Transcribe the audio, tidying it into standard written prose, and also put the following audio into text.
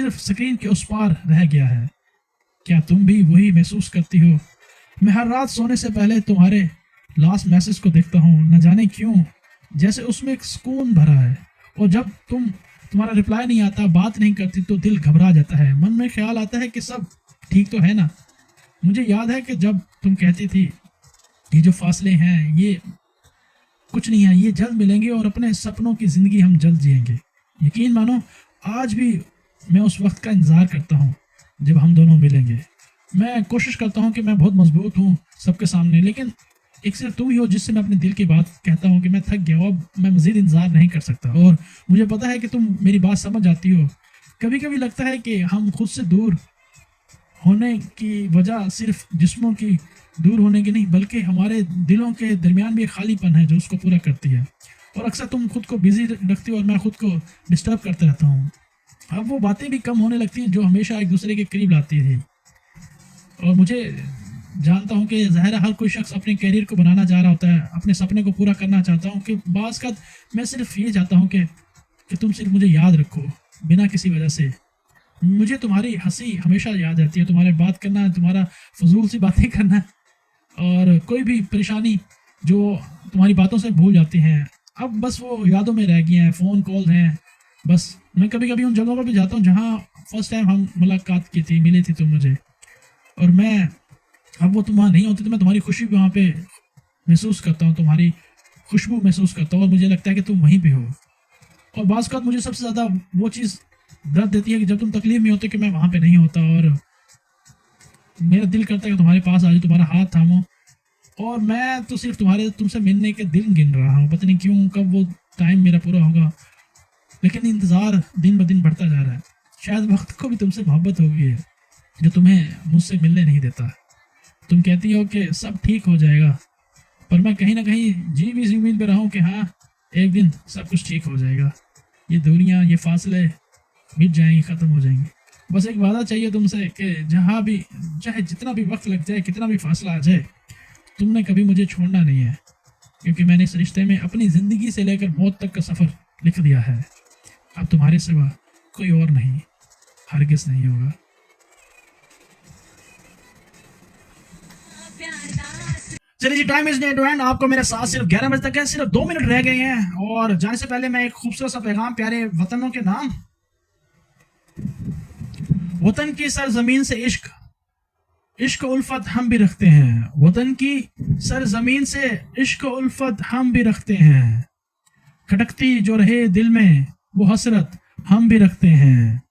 सिर्फ स्क्रीन के उस पार रह गया है। क्या तुम भी वही महसूस करती हो? मैं हर रात सोने से पहले तुम्हारे लास्ट मैसेज को देखता हूँ, न जाने क्यों, जैसे उसमें एक सुकून भरा है। और जब तुम्हारा रिप्लाई नहीं आता, बात नहीं करती, तो दिल घबरा जाता है। मन में ख्याल आता है कि सब ठीक तो है ना। मुझे याद है कि जब तुम कहती थी ये जो फासले हैं ये कुछ नहीं है, ये जल्द मिलेंगे और अपने सपनों की ज़िंदगी हम जल्द जिएंगे। यकीन मानो आज भी मैं उस वक्त का इंतज़ार करता हूँ जब हम दोनों मिलेंगे। मैं कोशिश करता हूँ कि मैं बहुत मजबूत हूँ सबके सामने, लेकिन एक सिर्फ तुम ही हो जिससे मैं अपने दिल की बात कहता हूँ कि मैं थक गया हूँ, अब मैं मज़ीद इंतज़ार नहीं कर सकता। और मुझे पता है कि तुम मेरी बात समझ आती हो। कभी कभी लगता है कि हम खुद से दूर होने की वजह सिर्फ जिस्मों की दूर होने की नहीं, बल्कि हमारे दिलों के दरमियान भी एक खालीपन है जो उसको पूरा करती है। और अक्सर तुम खुद को बिजी रखती हो और मैं खुद को डिस्टर्ब करता रहता हूँ। अब वो बातें भी कम होने लगती हैं जो हमेशा एक दूसरे के करीब लाती थी। और मुझे जानता हूँ कि ज़ाहिर हर कोई शख्स अपने कैरियर को बनाना चाह रहा होता है, अपने सपने को पूरा करना चाहता हूँ। कि बाज़ का मैं सिर्फ ये चाहता हूँ कि तुम सिर्फ मुझे याद रखो बिना किसी वजह से। मुझे तुम्हारी हंसी हमेशा याद रहती है, तुम्हारे बात करना, तुम्हारा फजूल सी बातें करना, और कोई भी परेशानी जो तुम्हारी बातों से भूल जाती हैं अब बस वो यादों में रह गई हैं। फ़ोन कॉल हैं बस। मैं कभी कभी उन जगहों पर भी जाता हूँ जहाँ फर्स्ट टाइम हम मुलाकात की थी, मिली थी तुम मुझे, और मैं अब वो तुम वहाँ नहीं होती तो मैं तुम्हारी खुशी भी वहाँ पे महसूस करता हूँ, तुम्हारी खुशबू महसूस करता हूँ, और मुझे लगता है कि तुम वहीं पे हो। और बाज़ का मुझे सबसे ज़्यादा वो चीज़ दर्द देती है कि जब तुम तकलीफ में होते कि मैं वहाँ पे नहीं होता, और मेरा दिल करता है कि तुम्हारे पास आ जाऊँ, तुम्हारा हाथ थामूं, और मैं तो सिर्फ तुमसे मिलने के दिन गिन रहा हूँ। पता नहीं क्यों कब वो टाइम मेरा पूरा होगा, लेकिन इंतज़ार दिन ब दिन बढ़ता जा रहा है। शायद वक्त को भी तुमसे मोहब्बत हो गई है जो तुम्हें मुझसे मिलने नहीं देता। तुम कहती हो कि सब ठीक हो जाएगा, पर मैं कहीं ना कहीं जी भी इस उम्मीद पर रहा हूँ कि हाँ एक दिन सब कुछ ठीक हो जाएगा। ये दूरियाँ, ये फासले मिट जाएंगे, ख़त्म हो जाएंगे। बस एक वादा चाहिए तुमसे कि जहाँ भी, चाहे जितना भी वक्त लग जाए, कितना भी फासला आ जाए, तुमने कभी मुझे छोड़ना नहीं है, क्योंकि मैंने इस रिश्ते में अपनी ज़िंदगी से लेकर मौत तक का सफ़र लिख दिया है। अब तुम्हारे सिवा कोई और नहीं, हरगिज़ नहीं होगा। चलिए जी, time is near to end. आपको मेरे साथ सिर्फ 11 बजे तक है, सिर्फ 2 मिनट रह गए हैं। और जाने से पहले मैं एक खूबसूरत सा पैगाम प्यारे वतनों के नाम। वतन की सरजमीन से इश्क, इश्क उल्फत हम भी रखते हैं। वतन की सरजमीन से इश्क उल्फत हम भी रखते हैं। खटकती जो रहे दिल में वो हसरत हम भी रखते हैं।